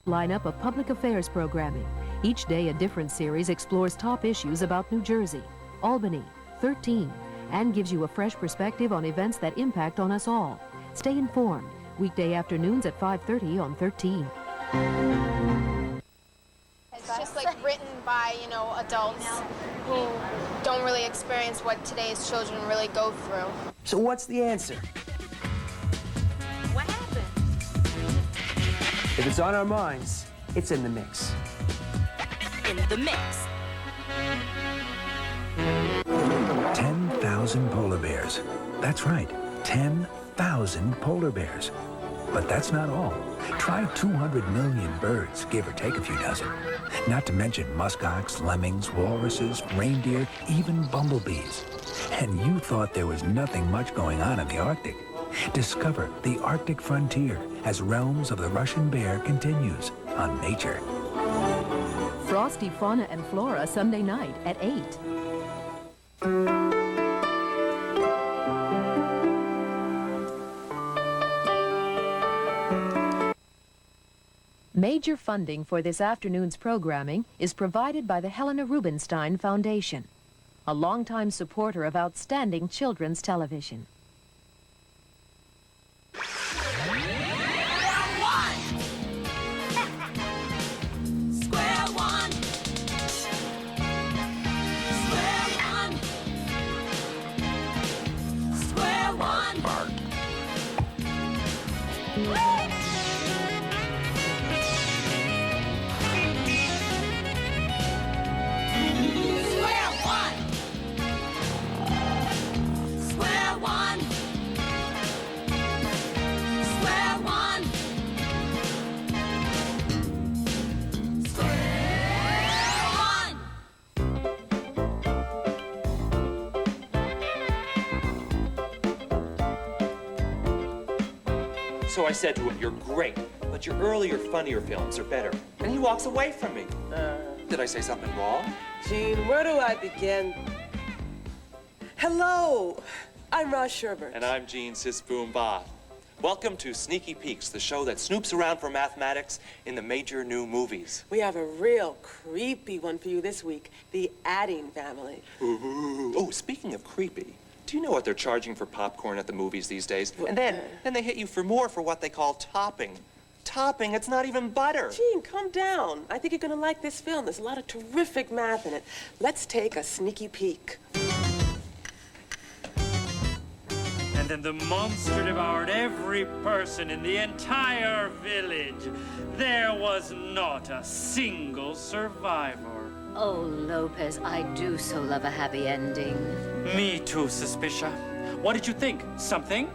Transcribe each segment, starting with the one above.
Lineup of public affairs programming. Each day a different series explores top issues about New Jersey, Albany, 13, and gives you a fresh perspective on events that impact on us all. Stay informed. Weekday afternoons at 5:30 on 13. It's just like written by, adults who don't really experience what today's children really go through. So what's the answer? What happened? If it's on our minds, it's in the mix. In the mix. 10,000 polar bears. That's right, 10,000 polar bears. But that's not all. Try 200 million birds, give or take a few dozen. Not to mention muskox, lemmings, walruses, reindeer, even bumblebees. And you thought there was nothing much going on in the Arctic. Discover the Arctic frontier as Realms of the Russian Bear continues on Nature. Frosty Fauna and Flora Sunday night at 8. Major funding for this afternoon's programming is provided by the Helena Rubinstein Foundation, a longtime supporter of outstanding children's television. So I said to him, "You're great, but your earlier, funnier films are better." And he walks away from me. Did I say something wrong? Gene, where do I begin? Hello, I'm Roz Sherbert. And I'm Gene Sisboom-Bah. Welcome to Sneaky Peeks, the show that snoops around for mathematics in the major new movies. We have a real creepy one for you this week, The Adding Family. Ooh. Oh, speaking of creepy, do you know what they're charging for popcorn at the movies these days? And then they hit you for more for what they call topping. Topping, it's not even butter. Gene, calm down. I think you're gonna like this film. There's a lot of terrific math in it. Let's take a sneaky peek. And then the monster devoured every person in the entire village. There was not a single survivor. Oh, Lopez, I do so love a happy ending. Me too, Suspicion. What did you think? Something?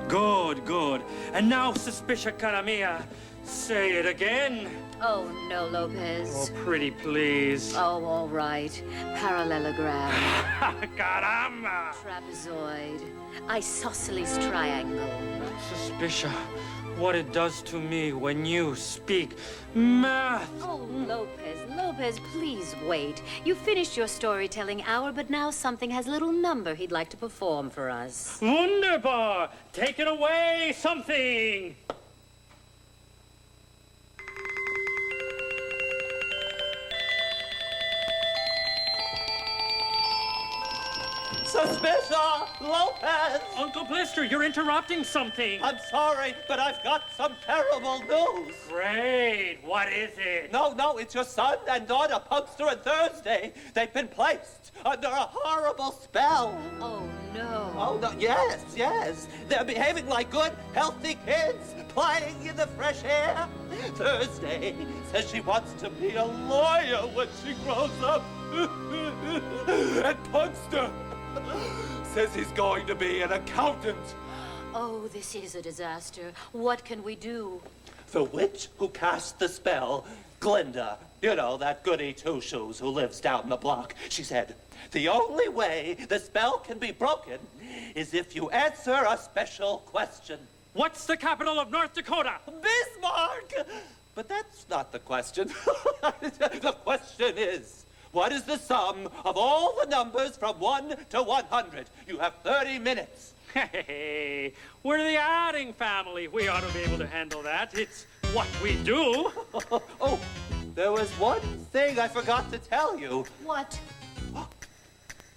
Good, good. And now, Suspicion Caramia, say it again. Oh, no, Lopez. Oh, pretty please. Oh, all right. Parallelogram. Caramba! Trapezoid. Isosceles triangle. Suspicion, what it does to me when you speak math. Oh, Lopez, please wait. You finished your storytelling hour, but now something has a little number he'd like to perform for us. Wunderbar! Take it away, something! Suspicion! Lopez! Uncle Blister, you're interrupting something. I'm sorry, but I've got some terrible news. Great. What is it? No, it's your son and daughter, Punkster and Thursday. They've been placed under a horrible spell. Oh, no. Oh, no, yes. They're behaving like good, healthy kids, playing in the fresh air. Thursday says she wants to be a lawyer when she grows up. And Punkster says he's going to be an accountant. Oh, this is a disaster. What can we do? The witch who cast the spell, Glinda, you know, that goody two-shoes who lives down the block, she said, the only way the spell can be broken is if you answer a special question. What's the capital of North Dakota? Bismarck! But that's not the question. The question is, what is the sum of all the numbers from 1 to 100? You have 30 minutes. Hey, we're the adding family. We ought to be able to handle that. It's what we do. Oh, there was one thing I forgot to tell you. What?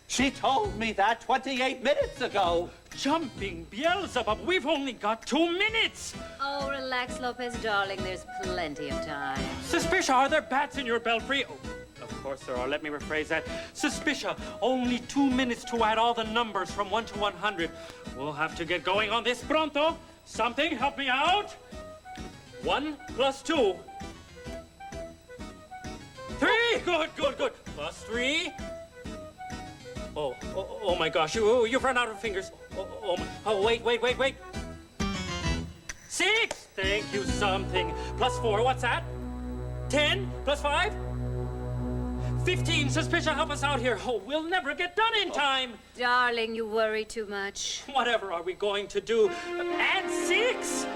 She told me that 28 minutes ago. Jumping Beelzebub, we've only got 2 minutes. Oh, relax, Lopez, darling. There's plenty of time. Suspicion, are there bats in your belfry? Oh, of course there are. Let me rephrase that. Suspicion, only 2 minutes to add all the numbers from 1 to 100. We'll have to get going on this pronto. Something, help me out. 1 plus 2. 3, good. Plus 3. Oh my gosh, you've run out of fingers. Wait. 6, thank you, something. Plus 4, what's that? 10, plus 5? 15, Suspicion, help us out here. Oh, we'll never get done in time. Darling, you worry too much. Whatever are we going to do? And 6?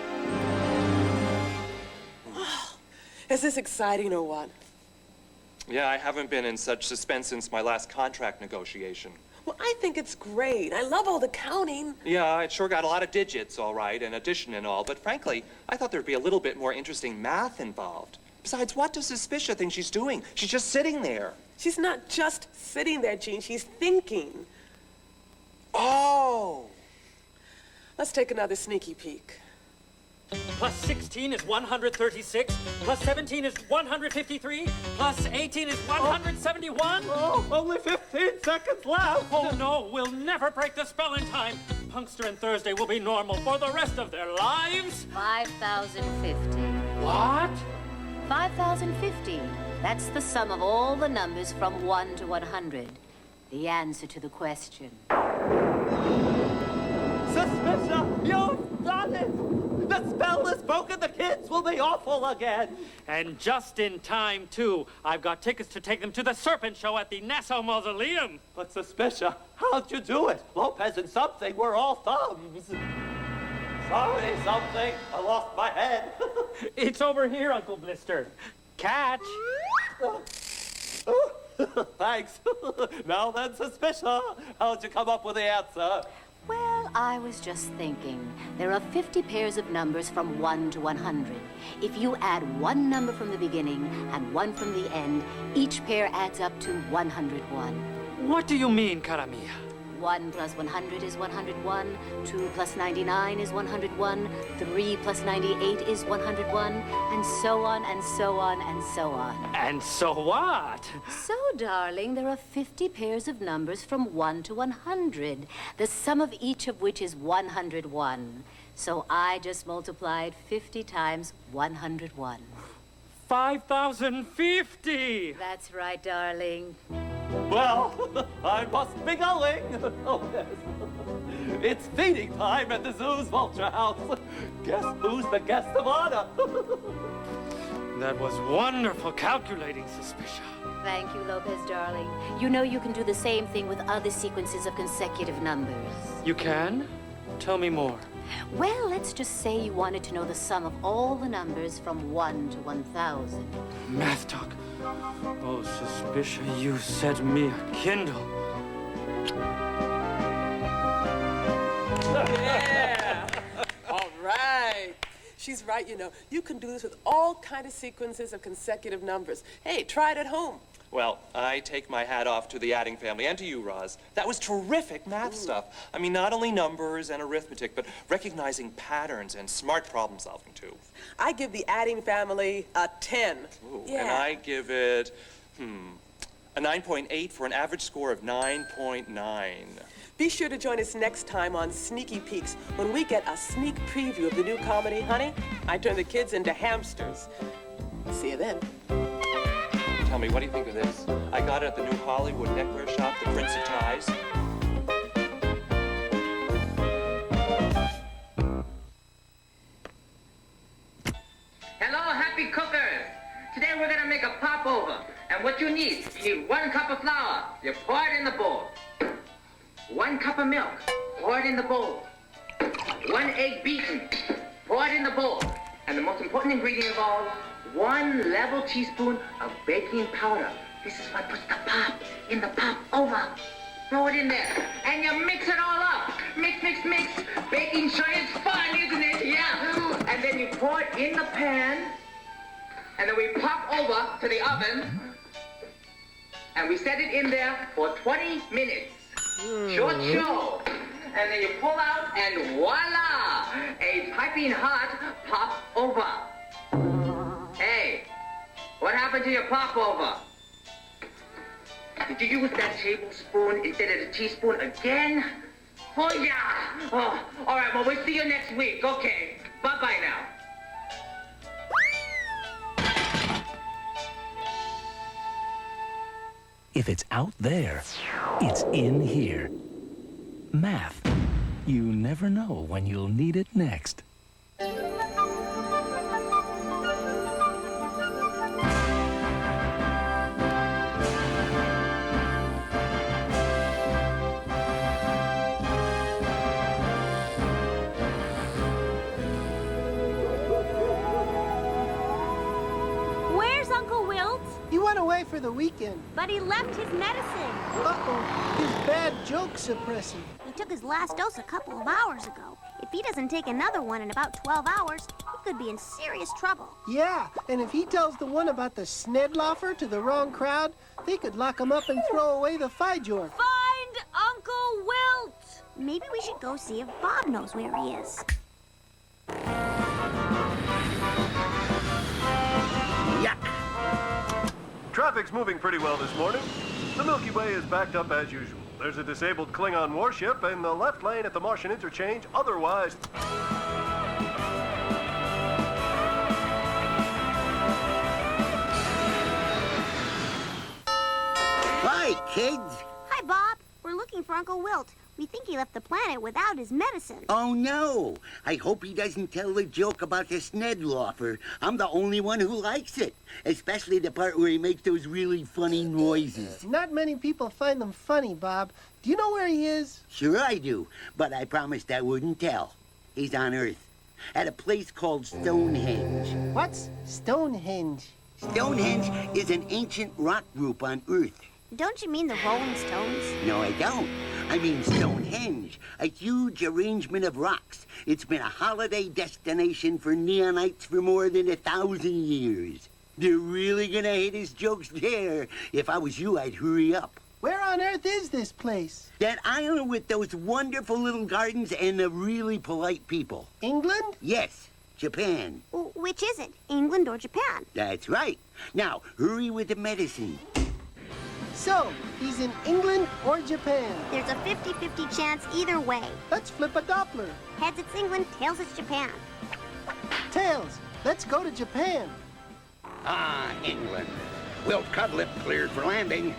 Is this exciting or what? Yeah, I haven't been in such suspense since my last contract negotiation. Well, I think it's great. I love all the counting. Yeah, it sure got a lot of digits, all right, and addition and all, but frankly, I thought there'd be a little bit more interesting math involved. Besides, what does Suspicion think she's doing? She's just sitting there. She's not just sitting there, Gene. She's thinking. Oh! Let's take another sneaky peek. Plus 16 is 136. Plus 17 is 153. Plus 18 is 171. Oh, only 15 seconds left. Oh, no, we'll never break the spell in time. Punkster and Thursday will be normal for the rest of their lives. 5,050. What? 5,050. That's the sum of all the numbers from 1 to 100. The answer to the question. Suspicion, you've done it! The spell is broken, the kids will be awful again. And just in time, too. I've got tickets to take them to the Serpent Show at the Nassau Mausoleum. But Suspicion, how'd you do it? Lopez and something were all thumbs. Sorry, something. I lost my head. It's over here, Uncle Blister. Catch. Thanks. Now then, Suspicion, how'd you come up with the answer? Well, I was just thinking. There are 50 pairs of numbers from 1 to 100. If you add one number from the beginning and one from the end, each pair adds up to 101. What do you mean, cara mia? 1 plus 100 is 101. 2 plus 99 is 101. 3 plus 98 is 101. And so on and so on and so on. And so what? So, darling, there are 50 pairs of numbers from 1 to 100, the sum of each of which is 101. So I just multiplied 50 times 101. 5,050! That's right, darling. Well, I must be going. Oh, yes. It's feeding time at the zoo's vulture house. Guess who's the guest of honor? That was wonderful calculating, Suspicion. Thank you, Lopez, darling. You know you can do the same thing with other sequences of consecutive numbers. You can? Tell me more. Well, let's just say you wanted to know the sum of all the numbers from 1 to 1,000. Math talk. Oh, Suspicion, you set me a kindle. Yeah. All right. She's right, you know. You can do this with all kind of sequences of consecutive numbers. Hey, try it at home. Well, I take my hat off to the adding family and to you, Roz. That was terrific math stuff. I mean, not only numbers and arithmetic, but recognizing patterns and smart problem solving, too. I give the adding family a 10. Ooh, Yeah. and I give it, a 9.8 for an average score of 9.9. Be sure to join us next time on Sneaky Peeks when we get a sneak preview of the new comedy, Honey, I Turn the Kids into Hamsters. See you then. Tell me, what do you think of this? I got it at the new Hollywood neckwear shop, the Prince of Ties. Hello, happy cookers. Today we're gonna make a popover. And what you need 1 cup of flour. You pour it in the bowl. 1 cup of milk. Pour it in the bowl. 1 egg beaten. Pour it in the bowl. And the most important ingredient of all, 1 level teaspoon of baking powder. This is what puts the pop in the popover. Throw it in there, and you mix it all up. Mix, mix, mix. Baking sure is fun, isn't it? Yeah. And then you pour it in the pan. And then we pop over to the oven. And we set it in there for 20 minutes. Short show. And then you pull out and voila! A piping hot pop over. Hey, what happened to your pop over? Did you use that tablespoon instead of the teaspoon again? Oh, yeah. Oh, all right, well, we'll see you next week. Okay. Bye-bye now. If it's out there, it's in here. Math. You never know when you'll need it next. Where's Uncle Wilt? He went away for the weekend. But he left his medicine. Uh-oh, his bad joke suppressor. He took his last dose a couple of hours ago. If he doesn't take another one in about 12 hours, he could be in serious trouble. Yeah, and if he tells the one about the Snedloffer to the wrong crowd, they could lock him up and throw away the Fijor. Find Uncle Wilt! Maybe we should go see if Bob knows where he is. Traffic's moving pretty well this morning. The Milky Way is backed up as usual. There's a disabled Klingon warship in the left lane at the Martian interchange. Otherwise... Hi, kids. Hi, Bob. We're looking for Uncle Wilt. We think he left the planet without his medicine. Oh, no. I hope he doesn't tell the joke about the Snedloffer. I'm the only one who likes it, especially the part where he makes those really funny noises. Not many people find them funny, Bob. Do you know where he is? Sure I do, but I promised I wouldn't tell. He's on Earth, at a place called Stonehenge. What's Stonehenge? Stonehenge is an ancient rock group on Earth. Don't you mean the Rolling Stones? No, I don't. I mean Stonehenge, a huge arrangement of rocks. It's been a holiday destination for neonites for more than 1,000 years. They're really gonna hate his jokes there. If I was you, I'd hurry up. Where on earth is this place? That island with those wonderful little gardens and the really polite people. England? Yes, Japan. Which is it, England or Japan? That's right. Now, hurry with the medicine. So, he's in England or Japan? There's a 50-50 chance either way. Let's flip a Doppler. Heads it's England, tails it's Japan. Tails, let's go to Japan. Ah, England. Wilt Cudlip cleared for landing.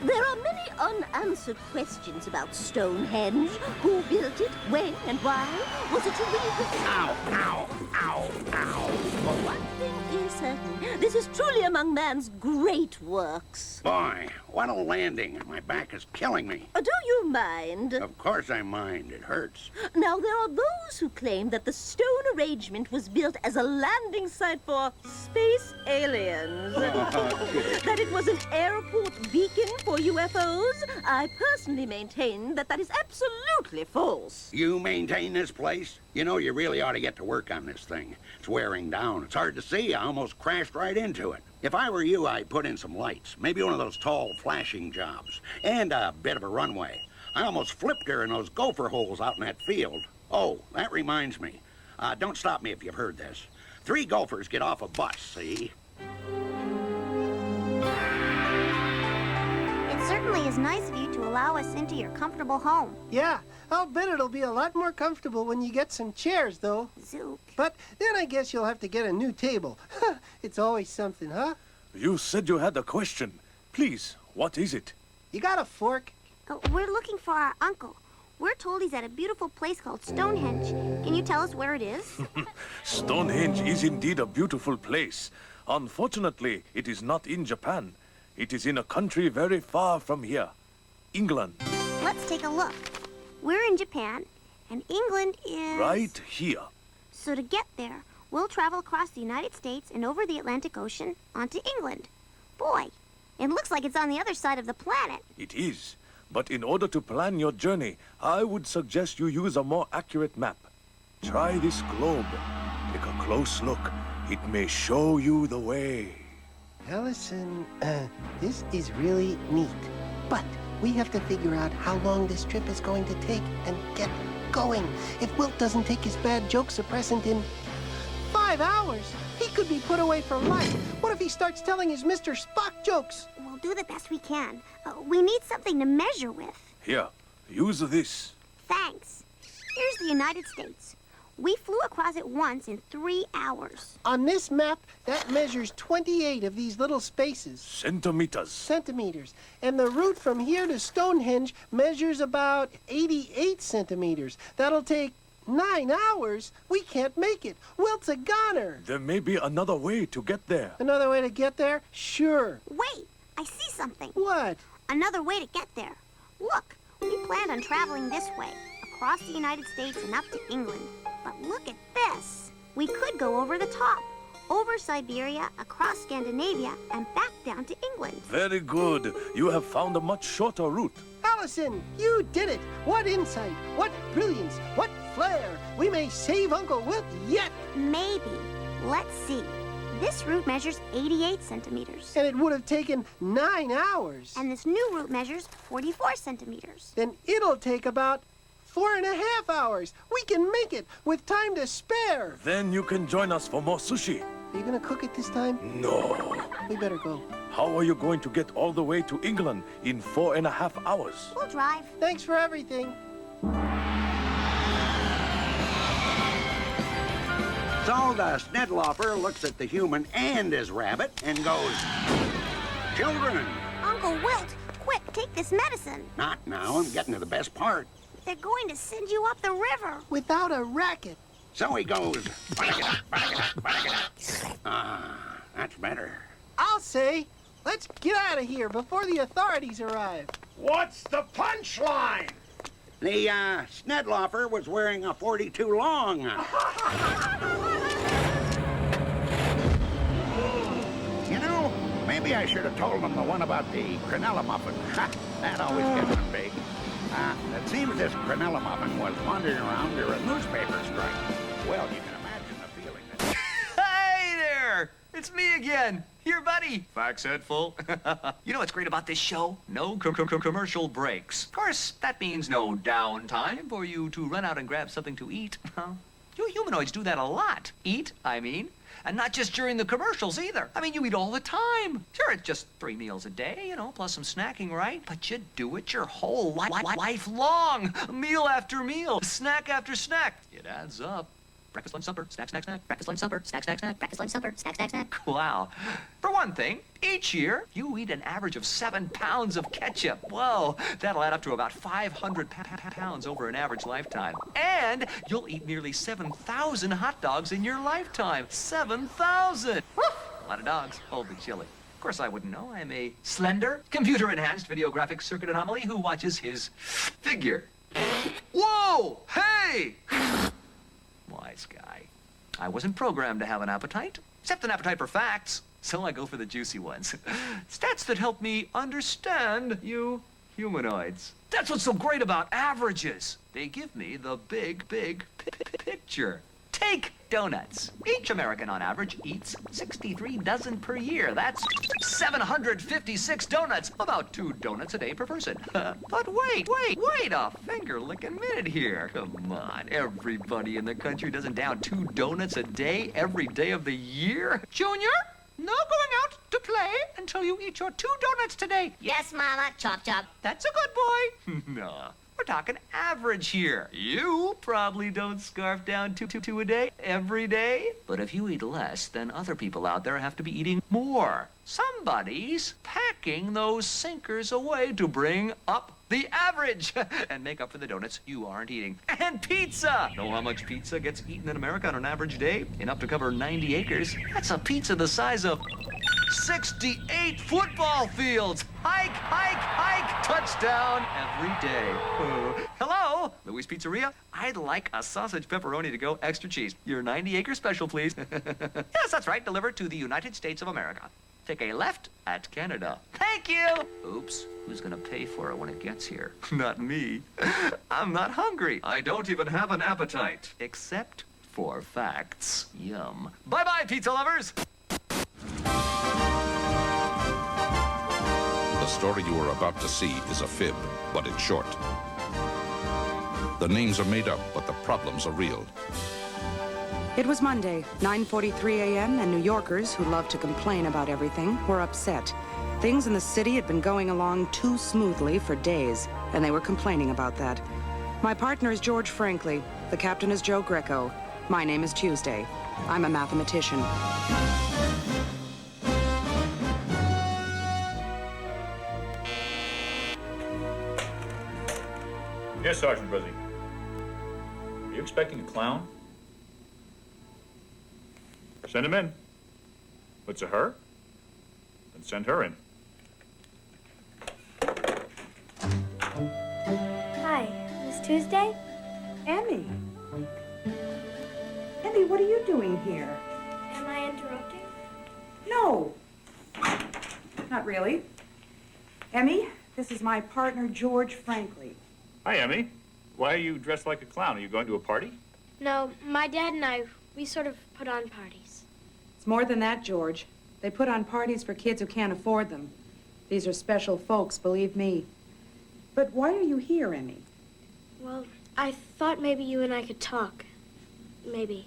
There are many unanswered questions about Stonehenge. Who built it? When and why? Was it a real... Ow, ow, ow, ow. Well, one thing is certain. This is truly among man's great works. Boy, what a landing. My back is killing me. Do you mind? Of course I mind. It hurts. Now, there are those who claim that the stone arrangement was built as a landing site for space aliens. That it was an airport beacon for UFOs. I personally maintain that that is absolutely false. You maintain this place? You know, you really ought to get to work on this thing. It's wearing down. It's hard to see. I almost crashed right into it. If I were you, I'd put in some lights. Maybe one of those tall, flashing jobs. And a bit of a runway. I almost flipped her in those gopher holes out in that field. Oh, that reminds me. Don't stop me if you've heard this. 3 gophers get off a bus, see? It certainly is nice of you to allow us into your comfortable home. Yeah, I'll bet it'll be a lot more comfortable when you get some chairs, though. Zook. But then I guess you'll have to get a new table. It's always something, huh? You said you had a question. Please, what is it? You got a fork? We're looking for our uncle. We're told he's at a beautiful place called Stonehenge. Can you tell us where it is? Stonehenge is indeed a beautiful place. Unfortunately, it is not in Japan. It is in a country very far from here. England. Let's take a look. We're in Japan, and England is... Right here. So to get there, we'll travel across the United States and over the Atlantic Ocean onto England. Boy, it looks like it's on the other side of the planet. It is. But in order to plan your journey, I would suggest you use a more accurate map. Try this globe. Take a close look. It may show you the way. Allison, this is really neat. But we have to figure out how long this trip is going to take and get going. If Wilt doesn't take his bad joke suppressant in 5 hours, he could be put away for life. What if he starts telling his Mr. Spock jokes? We'll do the best we can. We need something to measure with. Here, use this. Thanks. Here's the United States. We flew across it once in 3 hours. On this map, that measures 28 of these little spaces. Centimeters. Centimeters. And the route from here to Stonehenge measures about 88 centimeters. That'll take 9 hours. We can't make it. Wilt's a goner. There may be another way to get there. Another way to get there? Sure. Wait, I see something. What? Another way to get there. Look, we planned on traveling this way, across the United States and up to England. But look at this. We could go over the top, over Siberia, across Scandinavia, and back down to England. Very good. You have found a much shorter route. Allison, you did it. What insight, what brilliance, what flair. We may save Uncle Wilt yet. Maybe. Let's see. This route measures 88 centimeters. And it would have taken 9 hours. And this new route measures 44 centimeters. Then it'll take about 4.5 hours. We can make it with time to spare. Then you can join us for more sushi. Are you gonna cook it this time? No. We better go. How are you going to get all the way to England in 4.5 hours? We'll drive. Thanks for everything. So the Snedloffer looks at the human and his rabbit and goes, "Children." Uncle Wilt, quick, take this medicine. Not now. I'm getting to the best part. They're going to send you up the river. Without a racket. So he goes, "Ah, that's better." I'll say, let's get out of here before the authorities arrive. What's the punchline? The Snedloffer was wearing a 42 long. You know, maybe I should have told him the one about the Crenella muffin. Ha, that always gets him big. It seems this Crenella muffin was wandering around during a newspaper strike. Well, you can imagine the feeling that... Hey there! It's me again. Here, buddy. Facts head full. You know what's great about this show? No commercial breaks. Of course, that means no downtime for you to run out and grab something to eat. You humanoids do that a lot. Eat, I mean. And not just during the commercials either. I mean, you eat all the time. Sure, it's just 3 meals a day, you know, plus some snacking, right? But you do it your whole life long. Meal after meal, snack after snack. It adds up. Breakfast, lunch, supper, snack, snack, snack. Breakfast, lunch, supper, snack, snack, snack. Breakfast, lunch, supper, snack, snack, snack. Wow. For one thing, each year, you eat an average of 7 pounds of ketchup. Whoa, that'll add up to about 500 pounds over an average lifetime. And you'll eat nearly 7,000 hot dogs in your lifetime. 7,000! A lot of dogs. Holy chili. Of course I wouldn't know. I'm a slender, computer-enhanced videographic circuit anomaly who watches his figure. Whoa! Hey! Wise guy. I wasn't programmed to have an appetite, except an appetite for facts, so I go for the juicy ones. Stats that help me understand you humanoids. That's what's so great about averages. They give me the big picture. Take donuts. Each American on average eats 63 dozen per year. That's 756 donuts. About 2 donuts a day per person. But wait a finger-licking minute here. Come on, everybody in the country doesn't down 2 donuts a day every day of the year? Junior, no going out to play until you eat your 2 donuts today. Yes, Mama. Chop, chop. That's a good boy. No. We're talking average here. You probably don't scarf down 2 a day every day. But if you eat less, then other people out there have to be eating more. Somebody's packing those sinkers away to bring up the average and make up for the donuts you aren't eating. And pizza! Know how much pizza gets eaten in America on an average day? Enough to cover 90 acres. That's a pizza the size of 68 football fields. Hike, touchdown every day. Hello, Louis Pizzeria. I'd like a sausage pepperoni to go extra cheese. Your 90-acre special, please. Yes, that's right. Delivered to the United States of America. Take a left at Canada. Thank you. Oops, who's gonna pay for it when it gets here? Not me. I'm not hungry. I don't even have an appetite. Except for facts. Yum. Bye-bye, pizza lovers! The story you are about to see is a fib, but it's short. The names are made up, but the problems are real. It was Monday, 9:43 a.m., and New Yorkers, who love to complain about everything, were upset. Things in the city had been going along too smoothly for days, and they were complaining about that. My partner is George Franklin. The captain is Joe Greco. My name is Tuesday. I'm a mathematician. Yes, Sergeant Brizzy. Are you expecting a clown? Send him in. If it's a her, then send her in. Hi, Miss Tuesday? Emmy. Emmy, what are you doing here? Am I interrupting? No. Not really. Emmy, this is my partner, George Franklin. Hi, Emmy. Why are you dressed like a clown? Are you going to a party? No, my dad and I, we sort of put on parties. It's more than that, George. They put on parties for kids who can't afford them. These are special folks, believe me. But why are you here, Emmy? Well, I thought maybe you and I could talk. Maybe.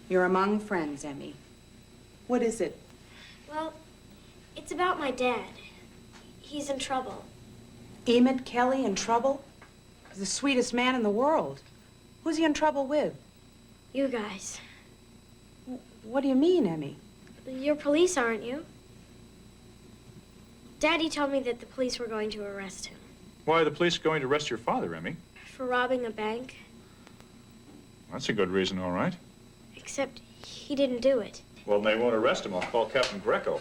You're among friends, Emmy. What is it? Well, it's about my dad. He's in trouble. Emmett Kelly in trouble? He's the sweetest man in the world. Who's he in trouble with? You guys. What do you mean, Emmy? You're police, aren't you? Daddy told me that the police were going to arrest him. Why are the police going to arrest your father, Emmy? For robbing a bank. That's a good reason, all right. Except he didn't do it. Well, they won't arrest him. I'll call Captain Greco.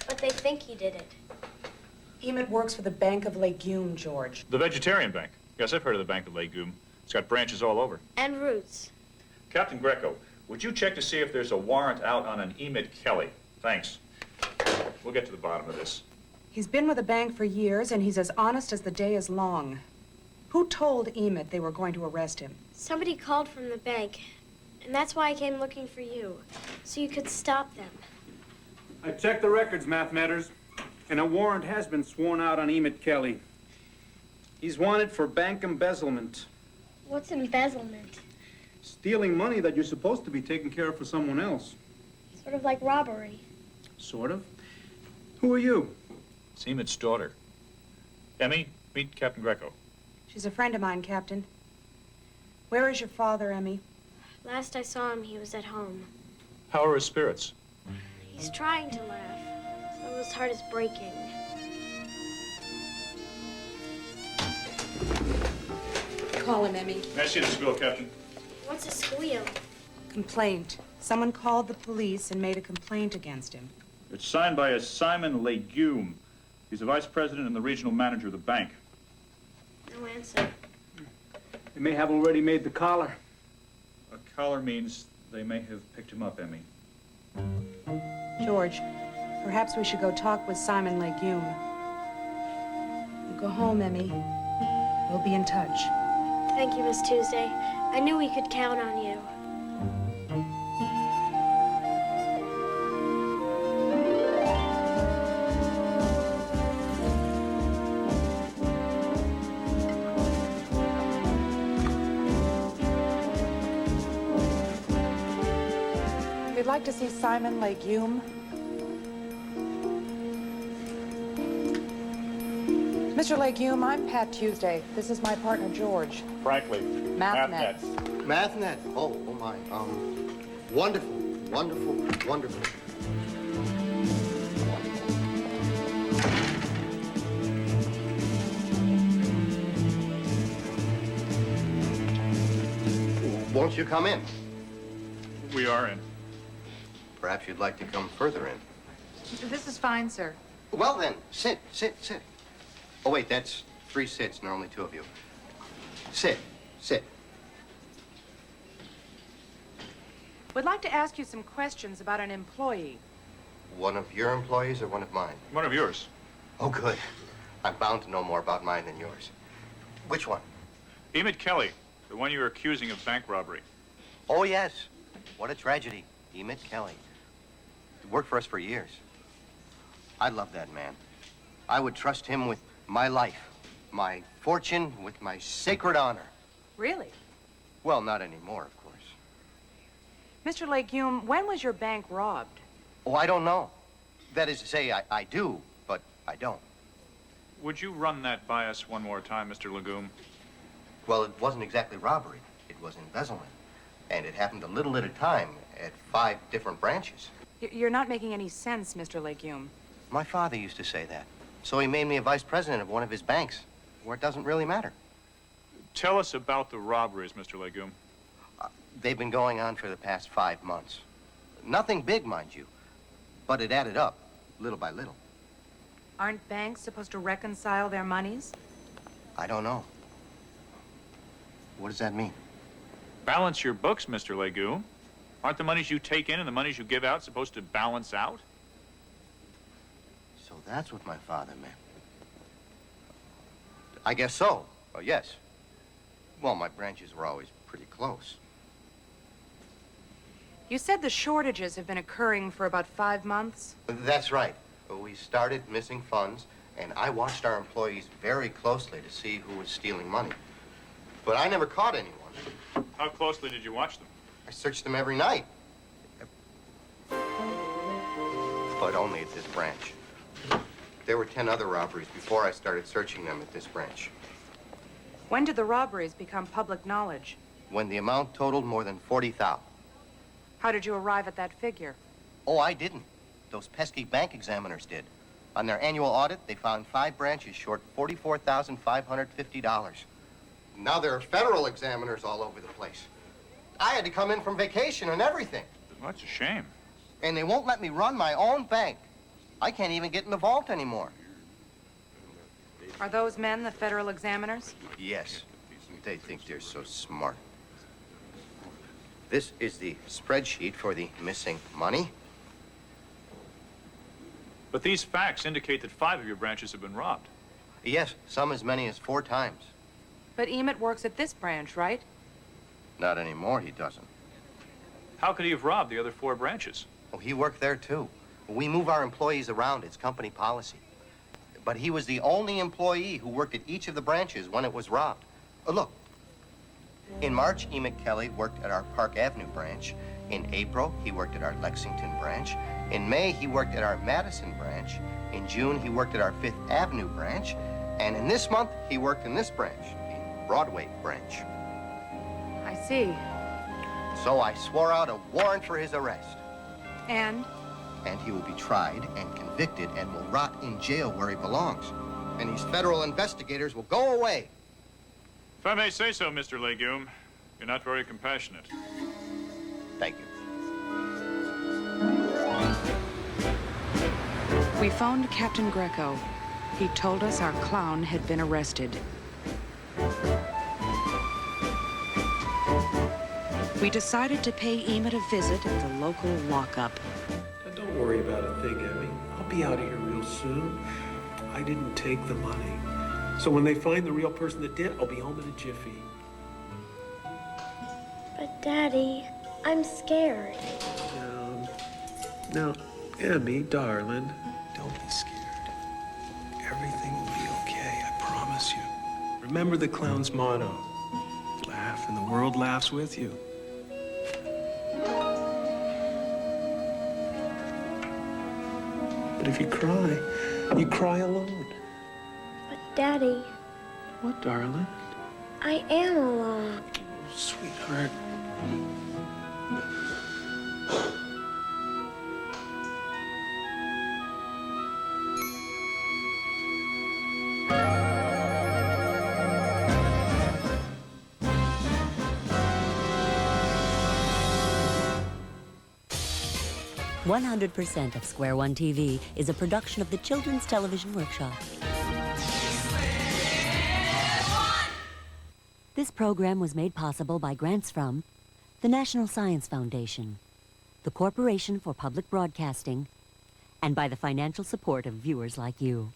But they think he did it. Emmett works for the Bank of Legume, George. The Vegetarian Bank. Yes, I've heard of the Bank of Legume. It's got branches all over. And roots. Captain Greco, would you check to see if there's a warrant out on an Emmett Kelly? Thanks. We'll get to the bottom of this. He's been with the bank for years, and he's as honest as the day is long. Who told Emmett they were going to arrest him? Somebody called from the bank, and that's why I came looking for you, so you could stop them. I checked the records, Mathnetters, and a warrant has been sworn out on Emmett Kelly. He's wanted for bank embezzlement. What's embezzlement? Stealing money that you're supposed to be taking care of for someone else. Sort of like robbery. Sort of. Who are you? It's Emmett's daughter. Emmy, meet Captain Greco. She's a friend of mine, Captain. Where is your father, Emmy? Last I saw him, he was at home. How are his spirits? He's trying to laugh, though his heart is breaking. Call him, Emmy. May I see the squeal, Captain? What's a squeal? Complaint. Someone called the police and made a complaint against him. It's signed by a Simon Legume. He's the vice president and the regional manager of the bank. No answer. They may have already made the collar. A collar means they may have picked him up, Emmy. George, perhaps we should go talk with Simon Legume. Go home, Emmy. We'll be in touch. Thank you, Miss Tuesday. I knew we could count on you. We'd like to see Simon Legume. Mr. Legume, I'm Pat Tuesday. This is my partner, George. Franklin. Mathnet. Mathnet. Oh my. Wonderful, wonderful, wonderful. Won't you come in? We are in. Perhaps you'd like to come further in. This is fine, sir. Well then, sit. Oh wait, that's 3 sits, and there are only 2 of you. Sit. We'd like to ask you some questions about an employee. One of your employees or one of mine? One of yours. Oh, good. I'm bound to know more about mine than yours. Which one? Emmett Kelly, the one you're accusing of bank robbery. Oh, yes. What a tragedy. Emmett Kelly. He worked for us for years. I love that man. I would trust him with my life, my fortune, with my sacred honor. Really? Well, not anymore, of course. Mr. Legume, when was your bank robbed? Oh, I don't know. That is to say, I do, but I don't. Would you run that by us one more time, Mr. Legume? Well, it wasn't exactly robbery. It was embezzlement. And it happened a little at a time at 5 different branches. You're not making any sense, Mr. Legume. My father used to say that. So he made me a vice president of one of his banks, where it doesn't really matter. Tell us about the robberies, Mr. Legume. They've been going on for the past 5 months. Nothing big, mind you, but it added up, little by little. Aren't banks supposed to reconcile their monies? I don't know. What does that mean? Balance your books, Mr. Legume. Aren't the monies you take in and the monies you give out supposed to balance out? So that's what my father meant. I guess so. Oh, yes. Well, my branches were always pretty close. You said the shortages have been occurring for about 5 months? That's right. We started missing funds, and I watched our employees very closely to see who was stealing money. But I never caught anyone. How closely did you watch them? I searched them every night. But only at this branch. There were 10 other robberies before I started searching them at this branch. When did the robberies become public knowledge? When the amount totaled more than 40,000. How did you arrive at that figure? Oh, I didn't. Those pesky bank examiners did. On their annual audit, they found 5 branches short $44,550. Now there are federal examiners all over the place. I had to come in from vacation and everything. Well, that's a shame. And they won't let me run my own bank. I can't even get in the vault anymore. Are those men the federal examiners? Yes. They think they're so smart. This is the spreadsheet for the missing money. But these facts indicate that 5 of your branches have been robbed. Yes, some as many as 4 times. But Emmett works at this branch, right? Not anymore, he doesn't. How could he have robbed the other 4 branches? Oh, he worked there, too. We move our employees around. It's company policy. But he was the only employee who worked at each of the branches when it was robbed. Look. In March, Emmett Kelly worked at our Park Avenue branch. In April, he worked at our Lexington branch. In May, he worked at our Madison branch. In June, he worked at our 5th Avenue branch. And in this month, he worked in this branch, the Broadway branch. I see. So I swore out a warrant for his arrest. And? And he will be tried and convicted and will rot in jail where he belongs. And these federal investigators will go away. If I may say so, Mr. Legume, you're not very compassionate. Thank you. We phoned Captain Greco. He told us our clown had been arrested. We decided to pay Emmett a visit at the local lockup. Now, don't worry about a thing, Emmy. I'll be out of here real soon. I didn't take the money. So when they find the real person that did, I'll be home in a jiffy. But, Daddy, I'm scared. Now, Emmy, darling, don't be scared. Everything will be okay, I promise you. Remember the clown's motto. Laugh and the world laughs with you. But if you cry alone. But, Daddy... What, darling? I am alone. Sweetheart. 100% of Square One TV is a production of the Children's Television Workshop. This program was made possible by grants from the National Science Foundation, the Corporation for Public Broadcasting, and by the financial support of viewers like you.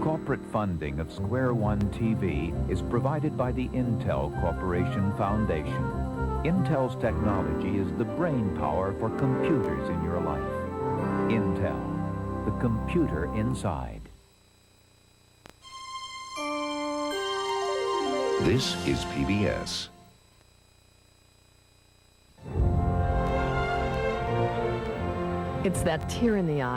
Corporate funding of Square One TV is provided by the Intel Corporation Foundation. Intel's technology is the brain power for computers in your life. Intel, the computer inside. This is PBS. It's that tear in the eye